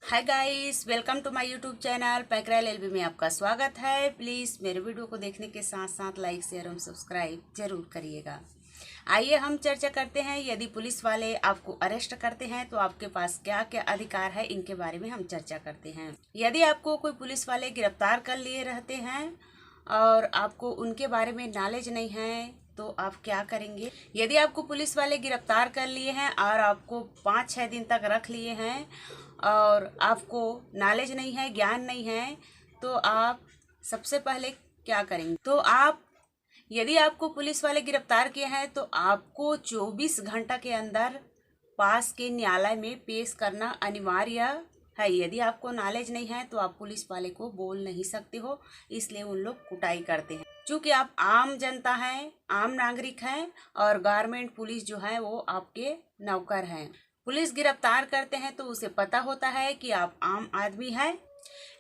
Hi guys, welcome to my YouTube channel पैकराइल एलबी में आपका स्वागत है। प्लीज़ मेरे वीडियो को देखने के साथ साथ लाइक शेयर और सब्सक्राइब जरूर करिएगा। आइए हम चर्चा करते हैं, यदि पुलिस वाले आपको अरेस्ट करते हैं तो आपके पास क्या क्या अधिकार है, इनके बारे में हम चर्चा करते हैं। यदि आपको कोई पुलिस वाले गिरफ्तार कर लिए रहते हैं और आपको उनके बारे में नॉलेज नहीं है तो आप क्या करेंगे। यदि आपको पुलिस वाले गिरफ्तार कर लिए हैं और आपको 5-6 दिन तक रख लिए हैं और आपको नॉलेज नहीं है, ज्ञान नहीं है, तो आप सबसे पहले क्या करेंगे। तो आप यदि आपको पुलिस वाले गिरफ्तार किए हैं तो आपको 24 घंटा के अंदर पास के न्यायालय में पेश करना अनिवार्य है। यदि आपको नॉलेज नहीं है तो आप पुलिस वाले को बोल नहीं सकते हो, इसलिए उन लोग कुटाई करते हैं। क्योंकि आप आम जनता हैं, आम नागरिक हैं और गवर्नमेंट पुलिस जो है वो आपके नौकर हैं। पुलिस गिरफ्तार करते हैं तो उसे पता होता है कि आप आम आदमी हैं,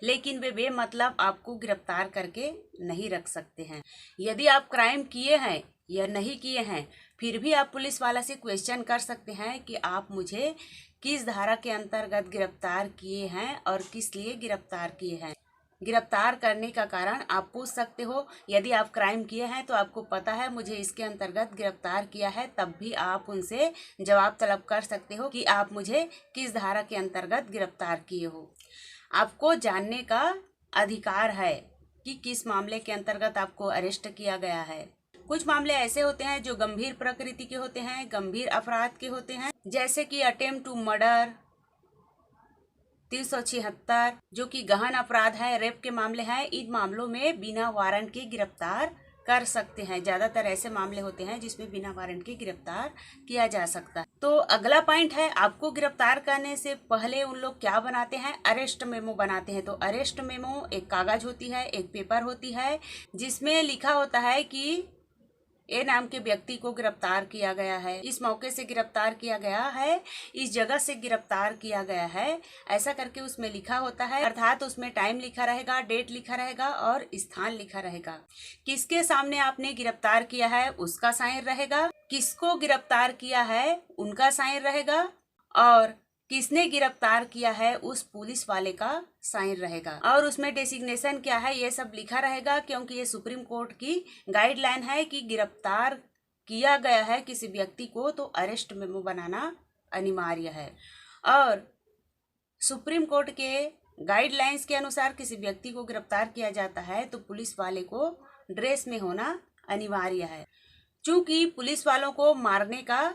लेकिन वे बेमतलब आपको गिरफ्तार करके नहीं रख सकते हैं। यदि आप क्राइम किए हैं या नहीं किए हैं, फिर भी आप पुलिस वाला से क्वेश्चन कर सकते हैं कि आप मुझे किस धारा के अंतर्गत गिरफ्तार किए हैं और किस लिए गिरफ्तार किए हैं। गिरफ्तार करने का कारण आप पूछ सकते हो। यदि आप क्राइम किए हैं तो आपको पता है मुझे इसके अंतर्गत गिरफ्तार किया है, तब भी आप उनसे जवाब तलब कर सकते हो कि आप मुझे किस धारा के अंतर्गत गिरफ्तार किए हो। आपको जानने का अधिकार है कि किस मामले के अंतर्गत आपको अरेस्ट किया गया है। कुछ मामले ऐसे होते हैं जो गंभीर प्रकृति के होते हैं, गंभीर अपराध के होते हैं, जैसे कि अटेम्प्ट टू मर्डर 376 जो कि गहन अपराध है, रेप के मामले हैं। इन मामलों में बिना वारंट के गिरफ्तार कर सकते हैं। ज्यादातर ऐसे मामले होते हैं जिसमें बिना वारंट के गिरफ्तार किया जा सकता है। तो अगला पॉइंट है, आपको गिरफ्तार करने से पहले उन लोग क्या बनाते हैं, अरेस्ट मेमो बनाते हैं। तो अरेस्ट मेमो एक कागज होती है, एक पेपर होती है, जिसमें लिखा होता है कि ए नाम के व्यक्ति को गिरफ्तार किया गया है, इस मौके से गिरफ्तार किया गया है, इस जगह से गिरफ्तार किया गया है, ऐसा करके उसमें लिखा होता है। अर्थात उसमें टाइम लिखा रहेगा, डेट लिखा रहेगा और स्थान लिखा रहेगा। किसके सामने आपने गिरफ्तार किया है उसका साइन रहेगा, किसको गिरफ्तार किया है उनका साइन रहेगा और किसने गिरफ्तार किया है उस पुलिस वाले का साइन रहेगा। और उसमें डेसिग्नेशन क्या है ये सब लिखा रहेगा, क्योंकि ये सुप्रीम कोर्ट की गाइडलाइन है कि गिरफ्तार किया गया है किसी व्यक्ति को तो अरेस्ट मेमो बनाना अनिवार्य है। और सुप्रीम कोर्ट के गाइडलाइंस के अनुसार किसी व्यक्ति को गिरफ्तार किया जाता है तो पुलिस वाले को ड्रेस में होना अनिवार्य है। चूंकि पुलिस वालों को मारने का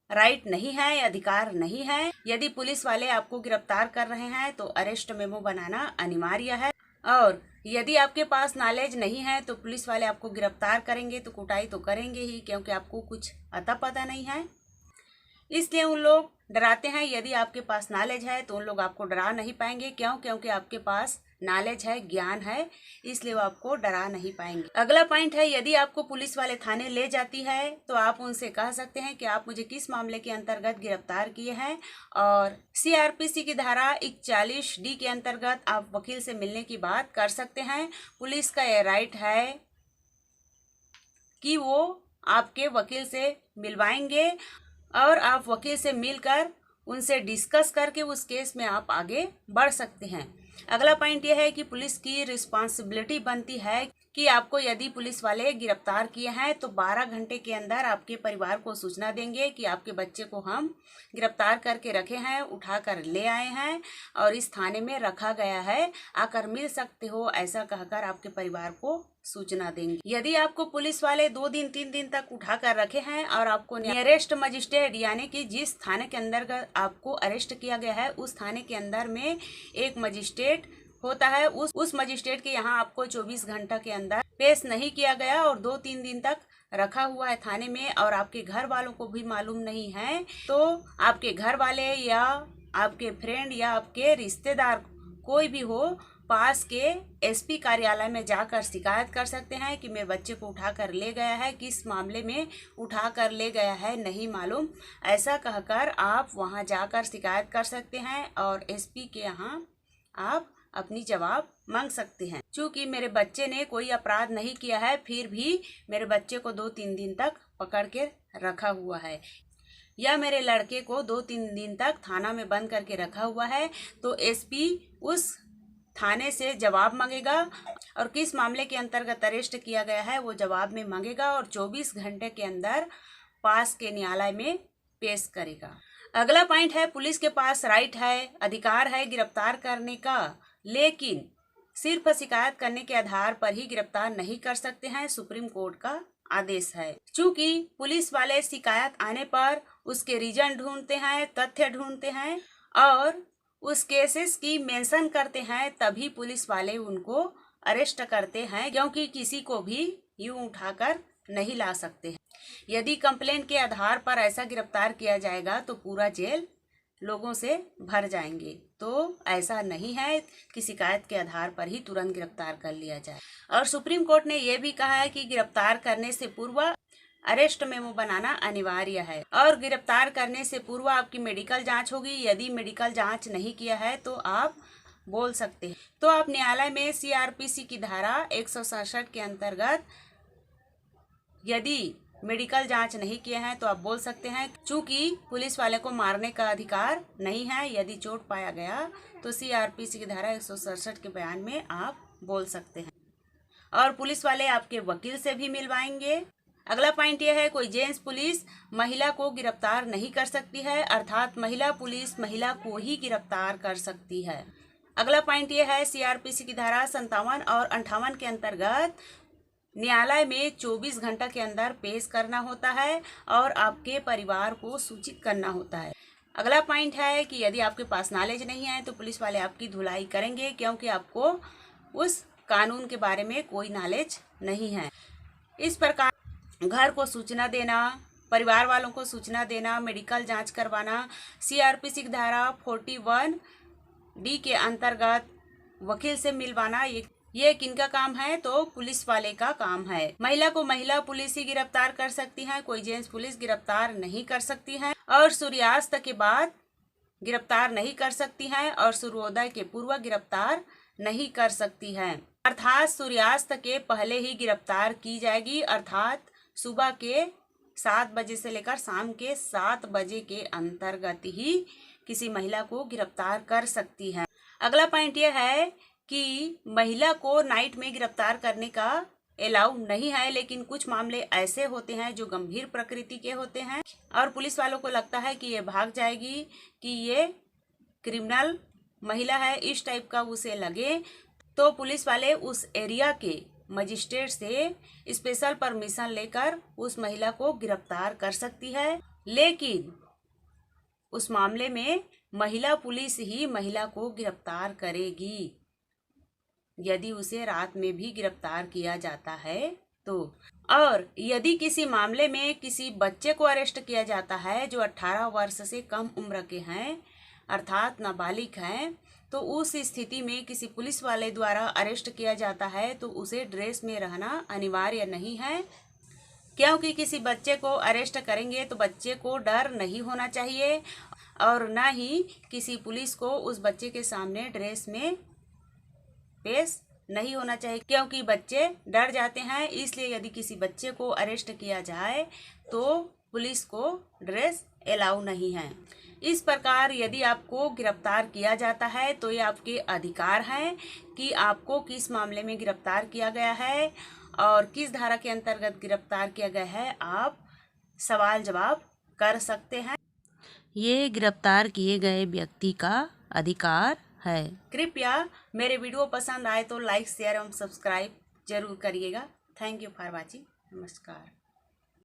राइट नहीं है, अधिकार नहीं है। यदि पुलिस वाले आपको गिरफ्तार कर रहे हैं तो अरेस्ट मेमो बनाना अनिवार्य है। और यदि आपके पास नॉलेज नहीं है तो पुलिस वाले आपको गिरफ्तार करेंगे तो कुटाई तो करेंगे ही, क्योंकि आपको कुछ अता पता नहीं है, इसलिए उन लोग डराते हैं। यदि आपके पास नॉलेज है तो उन लोग आपको डरा नहीं पाएंगे। क्यों? क्योंकि आपके पास नॉलेज है, ज्ञान है, इसलिए वो आपको डरा नहीं पाएंगे। अगला पॉइंट है, यदि आपको पुलिस वाले थाने ले जाती है तो आप उनसे कह सकते हैं कि आप मुझे किस मामले के अंतर्गत गिरफ्तार किए हैं, और सीआरपीसी की धारा 41D के अंतर्गत आप वकील से मिलने की बात कर सकते हैं। पुलिस का यह राइट है कि वो आपके वकील से मिलवाएंगे और आप वकील से मिलकर उनसे डिस्कस करके उस केस में आप आगे बढ़ सकते हैं। अगला पॉइंट यह है कि पुलिस की रिस्पॉन्सिबिलिटी बनती है कि आपको यदि पुलिस वाले गिरफ्तार किए हैं तो 12 घंटे के अंदर आपके परिवार को सूचना देंगे कि आपके बच्चे को हम गिरफ्तार करके रखे हैं, उठा कर ले आए हैं और इस थाने में रखा गया है, आकर मिल सकते हो, ऐसा कहकर आपके परिवार को सूचना देंगे। यदि आपको पुलिस वाले 2 दिन 3 दिन तक उठा कर रखे हैं और आपको नियरेस्ट मजिस्ट्रेट यानी कि जिस थाने के अंदर आपको अरेस्ट किया गया है उस थाने के अंदर में एक मजिस्ट्रेट होता है, उस मजिस्ट्रेट के यहाँ आपको 24 घंटा के अंदर पेश नहीं किया गया और 2-3 दिन तक रखा हुआ है थाने में और आपके घर वालों को भी मालूम नहीं है, तो आपके घर वाले या आपके फ्रेंड या आपके रिश्तेदार कोई भी हो, पास के एसपी कार्यालय में जाकर शिकायत कर सकते हैं कि मेरे बच्चे को उठा कर ले गया है, किस मामले में उठा कर ले गया है नहीं मालूम, ऐसा कहकर आप वहां जाकर शिकायत कर सकते हैं और एसपी के यहाँ आप अपनी जवाब मांग सकते हैं। चूँकि मेरे बच्चे ने कोई अपराध नहीं किया है, फिर भी मेरे बच्चे को 2-3 दिन तक पकड़ के रखा हुआ है। या मेरे लड़के को 2-3 दिन तक थाना में बंद करके रखा हुआ है, तो एसपी उस थाने से जवाब मांगेगा और किस मामले के अंतर्गत अरेस्ट किया गया है वो जवाब में मांगेगा और 24 घंटे के अंदर पास के न्यायालय में पेश करेगा। अगला पॉइंट है, पुलिस के पास राइट है, अधिकार है गिरफ्तार करने का, लेकिन सिर्फ शिकायत करने के आधार पर ही गिरफ्तार नहीं कर सकते हैं, सुप्रीम कोर्ट का आदेश है। चूंकि पुलिस वाले शिकायत आने पर उसके रीजन ढूंढते हैं, तथ्य ढूंढते हैं और उस केसेस की मेंशन करते हैं, तभी पुलिस वाले उनको अरेस्ट करते हैं, क्योंकि किसी को भी यूं उठाकर नहीं ला सकते हैं। यदि कंप्लेंट के आधार पर ऐसा गिरफ्तार किया जाएगा तो पूरा जेल लोगों से भर जाएंगे। तो ऐसा नहीं है कि शिकायत के आधार पर ही तुरंत गिरफ्तार कर लिया जाए। और सुप्रीम कोर्ट ने यह भी कहा है कि गिरफ्तार करने से पूर्व अरेस्ट मेमो बनाना अनिवार्य है और गिरफ्तार करने से पूर्व आपकी मेडिकल जांच होगी। यदि मेडिकल जांच नहीं किया है तो आप बोल सकते हैं। तो आप न्यायालय में सीआरपीसी की धारा 167 के अंतर्गत यदि मेडिकल जांच नहीं किए हैं तो आप बोल सकते हैं। चूंकि पुलिस वाले को मारने का अधिकार नहीं है, यदि चोट पाया गया तो सीआरपीसी की धारा 167 के बयान में आप बोल सकते हैं और पुलिस वाले आपके वकील से भी मिलवाएंगे। अगला पॉइंट यह है, कोई जेंट्स पुलिस महिला को गिरफ्तार नहीं कर सकती है, अर्थात महिला पुलिस महिला को ही गिरफ्तार कर सकती है। अगला पॉइंट यह है, सीआरपीसी की धारा 57 और 58 के अंतर्गत न्यायालय में 24 घंटा के अंदर पेश करना होता है और आपके परिवार को सूचित करना होता है। अगला पॉइंट है कि यदि आपके पास नॉलेज नहीं है तो पुलिस वाले आपकी धुलाई करेंगे, क्योंकि आपको उस कानून के बारे में कोई नॉलेज नहीं है। इस प्रकार घर को सूचना देना, परिवार वालों को सूचना देना, मेडिकल जांच करवाना, सीआरपीसी की धारा 41D के अंतर्गत वकील से मिलवाना, ये किनका काम है? तो पुलिस वाले का काम है। महिला को महिला पुलिस ही गिरफ्तार कर सकती है, कोई जेंट्स पुलिस गिरफ्तार नहीं कर सकती है और सूर्यास्त के बाद गिरफ्तार नहीं कर सकती है और सूर्योदय के पूर्व गिरफ्तार नहीं कर सकती है। अर्थात सूर्यास्त के पहले ही गिरफ्तार की जाएगी, अर्थात सुबह के 7 बजे से लेकर शाम के 7 बजे के अंतर्गत ही किसी महिला को गिरफ्तार कर सकती है। अगला पॉइंट यह है कि महिला को नाइट में गिरफ्तार करने का अलाउ नहीं है, लेकिन कुछ मामले ऐसे होते हैं जो गंभीर प्रकृति के होते हैं और पुलिस वालों को लगता है कि ये भाग जाएगी, कि ये क्रिमिनल महिला है, इस टाइप का उसे लगे, तो पुलिस वाले उस एरिया के मजिस्ट्रेट से स्पेशल परमिशन लेकर उस महिला को गिरफ्तार कर सकती है। लेकिन उस मामले में महिला पुलिस ही महिला को गिरफ्तार करेगी। यदि उसे रात में भी गिरफ्तार किया जाता है तो, और यदि किसी मामले में किसी बच्चे को अरेस्ट किया जाता है जो 18 वर्ष से कम उम्र के हैं, अर्थात नाबालिग हैं, तो उस स्थिति में किसी पुलिस वाले द्वारा अरेस्ट किया जाता है तो उसे ड्रेस में रहना अनिवार्य नहीं है, क्योंकि किसी बच्चे को अरेस्ट करेंगे तो बच्चे को डर नहीं होना चाहिए और न ही किसी पुलिस को उस बच्चे के सामने ड्रेस में पेश नहीं होना चाहिए, क्योंकि बच्चे डर जाते हैं। इसलिए यदि किसी बच्चे को अरेस्ट किया जाए तो पुलिस को ड्रेस अलाउ नहीं है। इस प्रकार यदि आपको गिरफ्तार किया जाता है तो ये आपके अधिकार हैं कि आपको किस मामले में गिरफ्तार किया गया है और किस धारा के अंतर्गत गिरफ्तार किया गया है, आप सवाल जवाब कर सकते हैं। ये गिरफ्तार किए गए व्यक्ति का अधिकार है। कृपया मेरे वीडियो पसंद आए तो लाइक, शेयर एवं सब्सक्राइब जरूर करिएगा। Thank you for watching. नमस्कार।